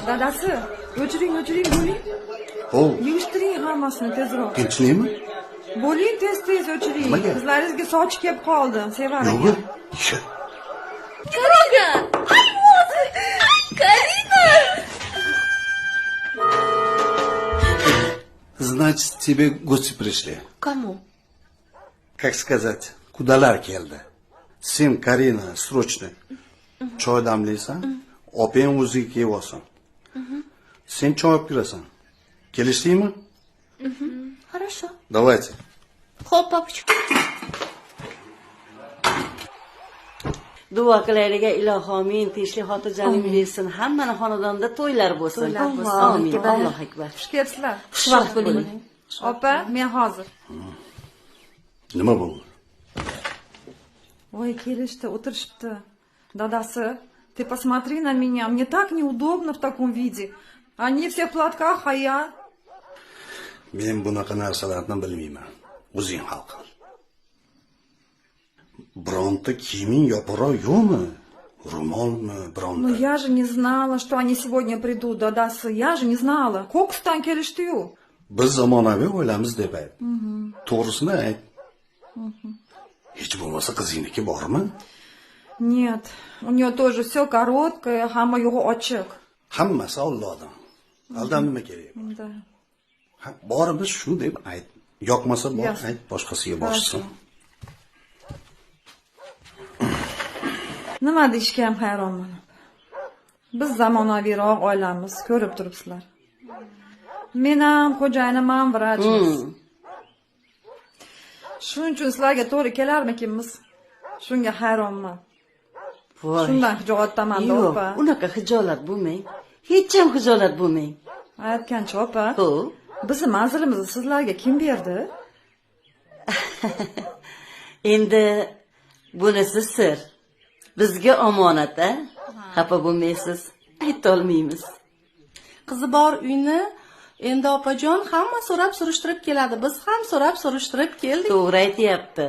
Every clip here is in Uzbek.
Dadasi, o'chiring, bo'ling. Hov. Yig'ishtiring hammasini tezroq. Tinchlikmi? Bo'ling, tez o'chiring. Nimaga? Qizlaringizga sochi kelib qoldi, Sevara. Yo'q. Дорога! Ай, Боже! Ай, Карина! Значит, тебе гости пришли. Кому? Как сказать, kudalar keldi. Sen Karina срочно choy damlaysan, opang o'ziga kelib olsin. Sen choy olib kirasan. Kelishdingmi? Хорошо. Давайте. Хоп, папочка. Duo qilayliga iloho amin, tinchlik xotirjamlik bersin, hammani xonadonda to'ylar bo'lsin. Amin. Allohu akbar. Xush kelibsizlar. Xushvaqt bo'ling. Opa, men hozir. Nima bo'ldi? Ой, kelishdi, o'tirishibdi. Dadasi, ты посмотри на меня, мне так неудобно в таком виде. Они все в платках, а я... Men bunaqa narsalarni bilmayman. O'zing hal qil. Bironta kiyiming yopiqroq yo'qmi? Ro'molmi, bironta? Ну я же не знала, что они сегодня придут, dadasi. Я же не знала. Kokusdan kelishdi-yu. Biz zamonaviy o'ylamiz deb ayt. To'g'risini ayt. Hech bo'lmasa qizingniki bormi? Нет, у нее тоже все короткое, hamma yo'g'i ochiq. Hammasi Allohdan. Aldan nima kerak? Да. Borimiz shu deb ayt. Yoqmasa bor, Ясно. ayt, boshqasiga borsin. Nima deyishga ham hayronman. Biz zamonaviyroq oilamiz, ko'rib turibsizlar. Men ham, xo'jayinim ham vrachmiz. Shuning uchun sizlarga to'g'ri kelarmikinmiz? Shunga hayronman. Voy. Shundan hijolatdaman, Yo'q, opa. unaqa hijolat bo'lmang. Hech ham hijolat bo'lmang. Aytgancha, opa. Xo'p. Bizni manzilimizni sizlarga kim berdi? Endi bunisi sir. Bizga omonat-a? Xafa bo'lmaysiz. Ayta olmaymiz. Qizi bor uyni endi opajon hamma so'rab surishtirib keladi. Biz ham so'rab surishtirib keldik. To'g'ri aytayapti.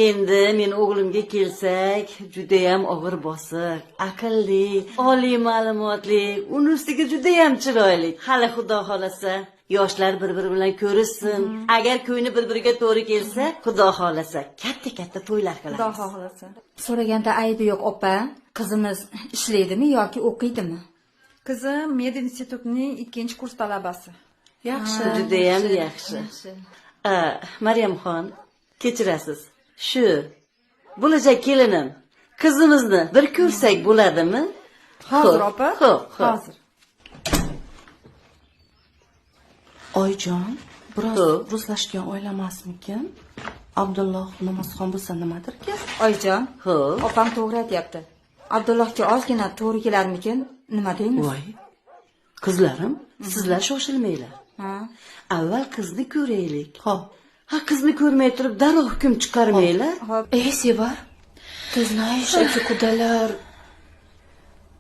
Endi men o'g'limga kelsak, juda ham og'ir bosiq, aqlli, oliy ma'lumotli, uni ustiga juda ham chiroyli. Hali xudo xolasa, yoshlar bir-biri bilan ko'rishsin. Agar ko'yni bir-biriga to'g'ri kelsa, xudo xolasa, katta to'ylar Xudo qilamiz. xohlasa. So'raganda aybi yo'q, opa. Qizimiz ishlaydimi yoki o'qiydimi? Qizim medinstitutning 2-kurs talabasi. Yaxshi. Juda ham yaxshi. Maryamxon, kechirasiz. Shu bo'lajak kelinim, qizimizni bir ko'rsak bo'ladimi? Hozir, opa. Xo'p. Hozir. Oyjon, biroz Xo'p. ruslashgan oilamasmikin? Abdulloh namozxon bo'lsa nimadirki? Oyijon, Xo'p. opam to'g'ri aytyapti. Abdullohga ozgina to'g'ri kelarmikin? Nima deymiz? Voy. Qizlarim, sizlar shoshilmanglar. Ha? Avval qizni ko'raylik. Xo'p. Ha, qizni ko'rmay turib darrov hukm chiqarmanglar. Hop. Эй, Сева, ты знаешь, эти кудаляр...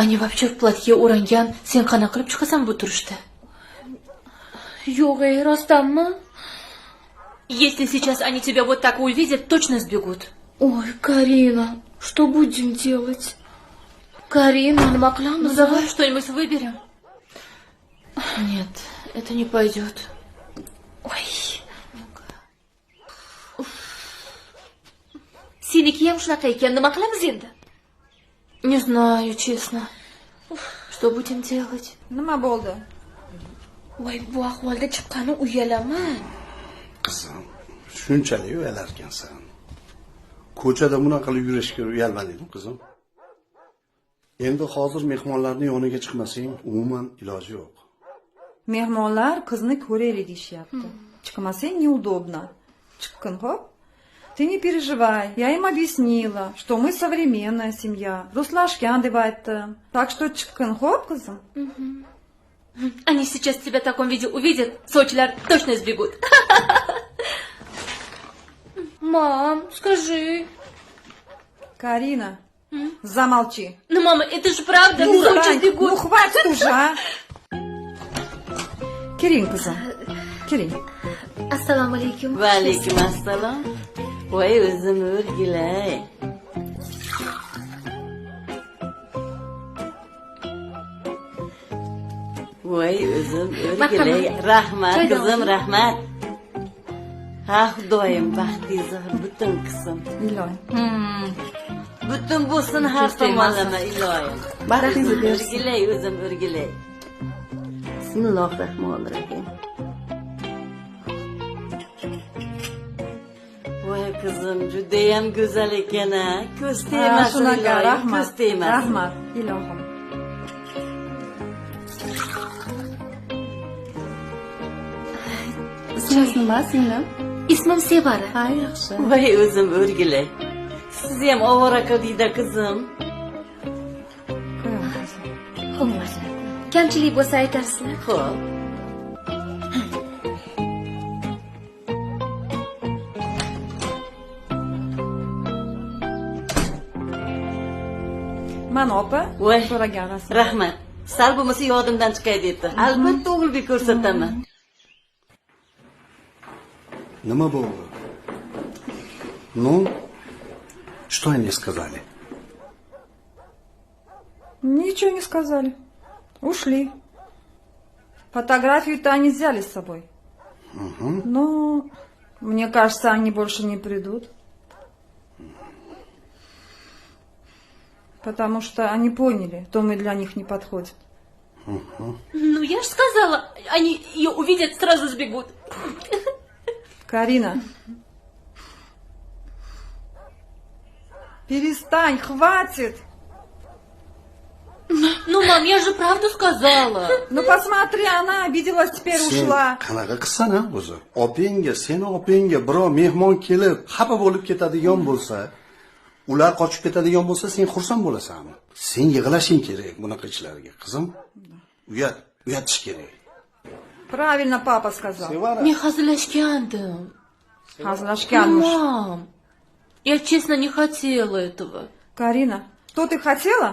Они вообще в платье уранgan, sen qanaqa qilib chiqasan bu turishda? Yo'q, ey, rostdanmi? Если сейчас они тебя вот так увидят, точно сбегут. Ой, Карина, что будем делать? Карина, nima qilamiz? Давай что-нибудь выберем. Нет, это не пойдет. Ой. Seniki ham shunaqa ekan, nima qilamiz endi? Не знаю, честно. Что будем делать? Nima bo'ldi? Voy, bu ahvolda chiqqani uyalaman. Qizim, shunchalik uyalarkansan. Ko'chada bunaqa qilib yurishga uyalmadingmi, qizim? Endi hozir mehmonlarning yoniga chiqmasang, umuman iloji yo'q. Mehmonlar qizni ko'raylik deyishyapti. Chiqmasang неудобно. Chiqqin, xo'p? Ты не переживай, я им объяснила, что мы современная семья. Руслашкян deb aytdim. Так что chiqqin, xo'p, qizim? Они сейчас тебя в таком виде увидят, сочилар точно сбегут. Мам, скажи. Карина, замолчи. Ну, мама, это же правда, Ну, Сочи Рань, сбегут. ну хватит уже, а? Keling, qizim. Keling. Assalomu alaykum. Va alaykum assalom. Voy, o'zim o'rgilay. voy o'zim Marhamat. o'rgilay. Rahmat Choy qizim, dovring. rahmat. Ha xudoyim baxtingizni butun qilsin. Iloyim. Butun bo'lsin har tomonlama iloyim. Baxtingizni bersin. O'rgilay o'zim o'rgilay. Bismillahirrohmanirrohim. Voy qizim judayam go'zal ekan-a. Ko'z Ha, tegmasin shunaqa, iloyim, rahmat. ko'z tegmasin. Rahmat, ilohim. Ismingiz nima singlim? Ismim Sevara. Ha, yaxshi. Voy o'zim o'rgilay. Sizni ham ovora qildingda qizim. Qo'yaman qizim. Xo'p. Kamchilik bo'lsa aytarsizlar. Xo'p. Mana opa, Voy. so'ragan rasm. Rahmat. Sal bo'lmasa yodimdan chiqay debdi. Albatta o'g'ilga ko'rsataman. Nima bo'ldi? Ну, что они сказали? Ничего не сказали. Ушли. Фотографию-то они взяли с собой. Но мне кажется, они больше не придут. Потому что они поняли, что мы для них не подходим. Ну, я же сказала, они ее увидят, сразу сбегут. Карина. Перестань, хватит. Ну, мам, я же правду сказала. Ну посмотри, она обиделась, теперь ушла. Qanaqa qilsan a o'zi? Opangga, seni opangga birov mehmon kelib, xafa bo'lib ketadigan bo'lsa, ular qochib ketadigan bo'lsa, sen xursand bo'lasanmi? Sen yig'lashing kerak bunaqa ishlarga, qizim. Uyatish kerak. Правильно папа сказал. Sevara. Не hazırlaşkandım. Hazlashganmish. Мам, я честно не хотела этого. Карина, что ты хотела?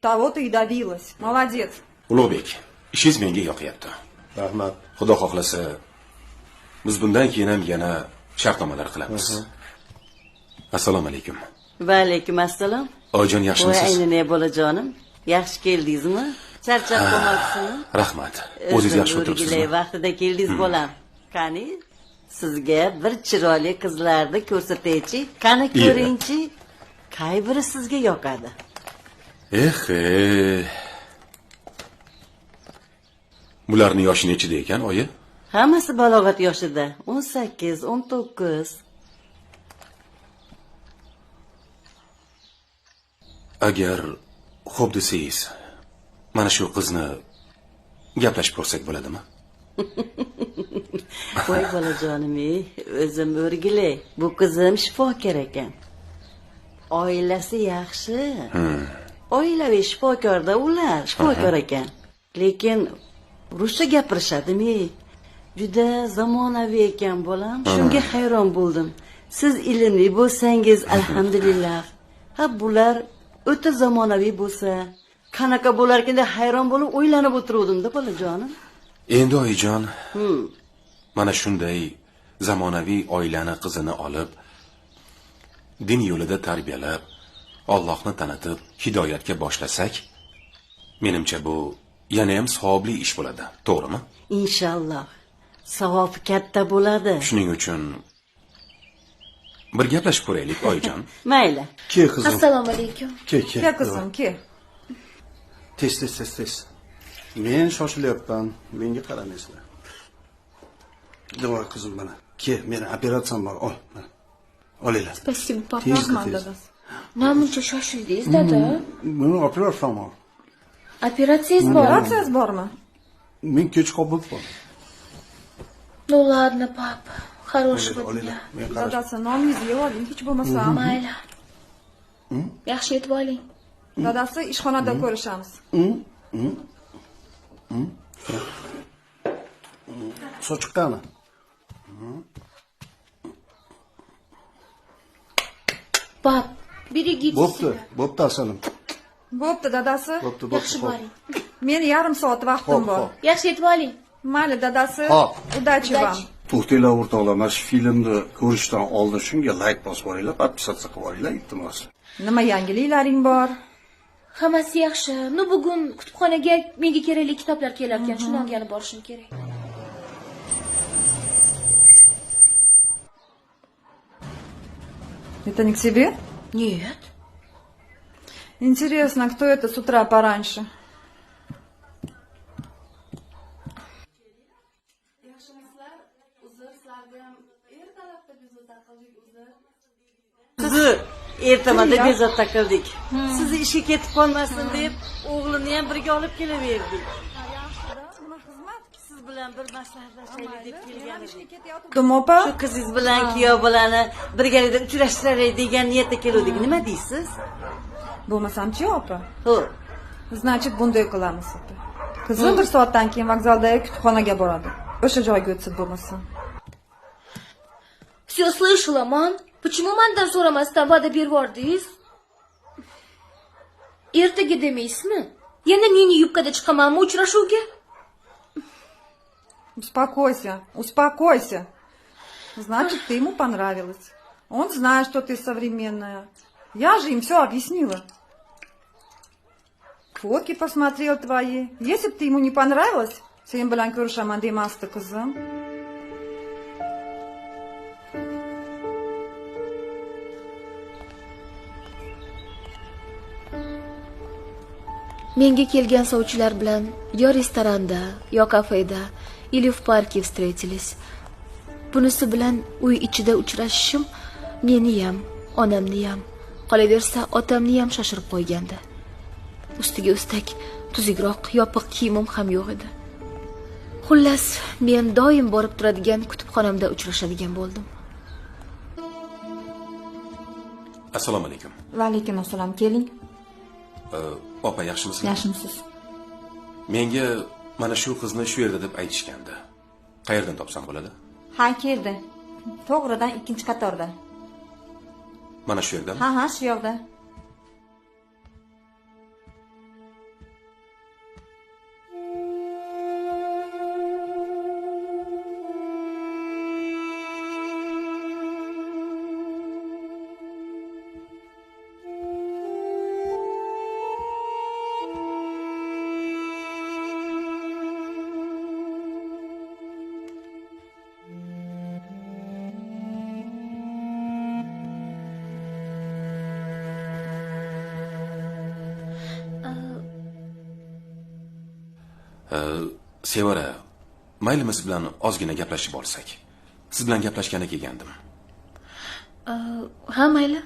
Того ты и добилась. Молодец. Ulug'bek, ishingiz menga yoqyapti. Rahmat. Xudo xohlasa, biz bundan keyin ham yana shartnomalar qilamiz. Assalomu alaykum. Va alaykum assalom. Oyijon, Voy yaxshimisiz? aynine bolajonim. Yaxshi keldingizmi? Charchab qolmoqsizmi? Rahmat. O'zingiz yaxshi O'rgilay, o'tiribsizmi? vaqtida keldingiz bolam. Qani? Sizga bir chiroyli qizlarni ko'rsataychi. Qani Iya. ko'ringchi. Qay biri sizga yoqadi? Bularning yoshi nechida ekan, oyi? Hammasi balog'at yoshida. 18, 19. Agar xo'p desangiz, mana shu qizni gaplashib ko'rsak bo'ladimi? Voy bolajonim, o'zim o'rgilay. Bu qizim shifokor ekan. Oilasi yaxshi. Oilaviy shifokorda ular, shifokor ekan. Lekin ruscha gapirishadimi? Juda zamonaviy ekan bolam. Shunga hayron bo'ldim. Siz ilmli bo'lsangiz, alhamdulillah. Ha bular o'ta zamonaviy bo'lsa, qanaqa bo'larkan deb hayron bo'lib o'ylanib o'tiruvdim-da bolajonim. Endi oyijon, mana shunday zamonaviy oilani qizini olib, din yo'lida tarbiyalab, Allohni tanitib, hidoyatga boshlasak, menimcha bu yana ham savobli ish bo'ladi, to'g'rimi? Inshaalloh. Savob katta bo'ladi. Shuning uchun bir gaplashib ko'raylik, oyijon. Mayli. Ke qizim. Assalomu alaykum. Ke. Ke qizim, ke. Tez. Men shoshilyapman. Menga qaramaysizlar. Davor qizim mana. Ke, meni operatsiyam bor. Ol. mana. Olinglar. Спасибо, папа. Rahmat dadasi. Namuncha shoshildingiz, dada. Meni operatsiyam bor. Operatsiyangiz bormi? Operatsiyasi bormi? Men kech qolib qoldim. Ну ладно, папа. Хорошего Olinglar. дня. Men qarash. Dadasi, nomingizni yeb oling, hech bo'lmasa. Mayli. Yaxshi yetib oling. Dadasi, ishxonada ko'rishamiz. Sochiq qani? Pap, berigitесь. Bo'pti asalim. Bo'pti dadasi. Bo'pti. Yaxshi boring. Meni yarim soat vaqtim bor. Yaxshi yetib oling. Mayli dadasi. Hop. Удачи вам. To'xtanglar o'rtoqlar, mana shu filmni ko'rishdan oldin shunga like bosib boringlar, podpisatsiya qilib olinglar, iltimos. Nima yangiliklaring bor? Hammasi yaxshi. Nu bugun kutubxonaga menga kerakli kitoblar kelar ekan, shuni olgani borishim kerak. Это не к себе? Нет. Интересно, кто это с утра пораньше? Sizni ertamada bezovta qildik. Sizni ishga ketib qolmasin deb o'g'lini ham birga olib kelaverdik. Siz bilan bir maslahatlashaylik deb kelgan edik. Kim opa? Shu qizingiz bilan kuyov bolani birgalikda uchrashtiraylik degan niyatda keldik. Nima deysiz? Bo'lmasam-chi opa? Xo'p. Значит, bunday qilamiz opa. Qizim bir soatdan keyin vokzaldagi kutubxonaga boradi. O'sha joyga o'tsa bo'lmasa. Все слышала, мам. Почему mandan so'ramasdan va'da berib yubordingiz? Ertaga demaysizmi? Yana mini yubkada chiqamanmi uchrashuvga? Успокойся, успокойся. Значит, ты ему понравилась. Он знает, что ты современная. Я же им все объяснила. Фотки посмотрел твои. Если бы ты ему не понравилась, sen bilan ko'rishaman demasdi qizim. Menga kelgan sovchilar bilan yo restoranda, yo kafeda, или в парке встретились. Bunisi bilan uy ichida uchrashishim meni ham, onamni ham, qolaversa otamni ham shoshirib qo'ygandi. Ustiga ustak tuzukroq yopiq kiyimim ham yo'q edi. Xullas, men doim borib turadigan kutubxonamda uchrashadigan bo'ldim. Assalomu alaykum. Va alaykum assalom, keling. Opa, yaxshimisiz? Yaxshimisiz? Menga mana shu qizni shu yerda deb aytishgandi. Qayerdan topsam bo'ladi? Ha, keldi. To'g'ridan ikkinchi qatorda. Mana shu yerdami? Ha, shu yoqda. Sevara, maylimiz bilan ozgina gaplashib olsak. Siz bilan gaplashgani kelgandim. Ha, mayli.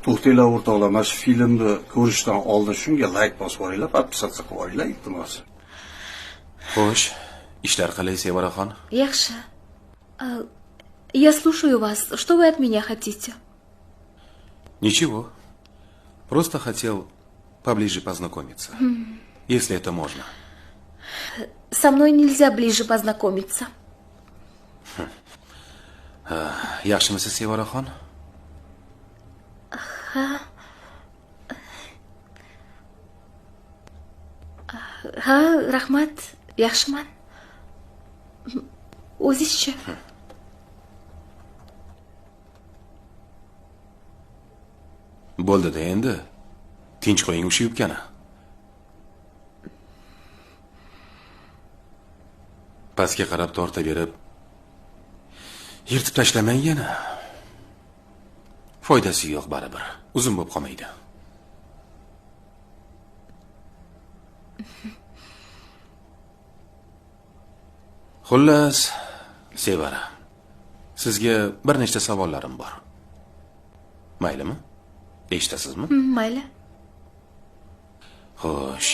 To'xtanglar o'rtoqlar, mana shu filmni ko'rishdan oldin shunga like bosib yuboringlar, podpisatsiya qilib yuboringlar, iltimos. Xo'sh, ishlar qalay, Sevaraxon? Yaxshi. Я слушаю вас. Что вы от меня хотите? Ничего. Просто хотел поближе познакомиться. Если это можно. Со мной нельзя ближе познакомиться. Yaxshimisiz, Sevaraxon? Ha, rahmat. Yaxshiman. O'zizchi? Bo'ldi-da endi. Tinch qo'ying o'sha yubkani. Pastga qarab tortaverib, yirtib tashlamang yana. Foydasi yo'q baribir. Uzun bo'lib qolmaydi. Xullas, Sevara, sizga bir nechta savollarim bor. Maylimi? Eshitasizmi? Mayli. Xo'sh.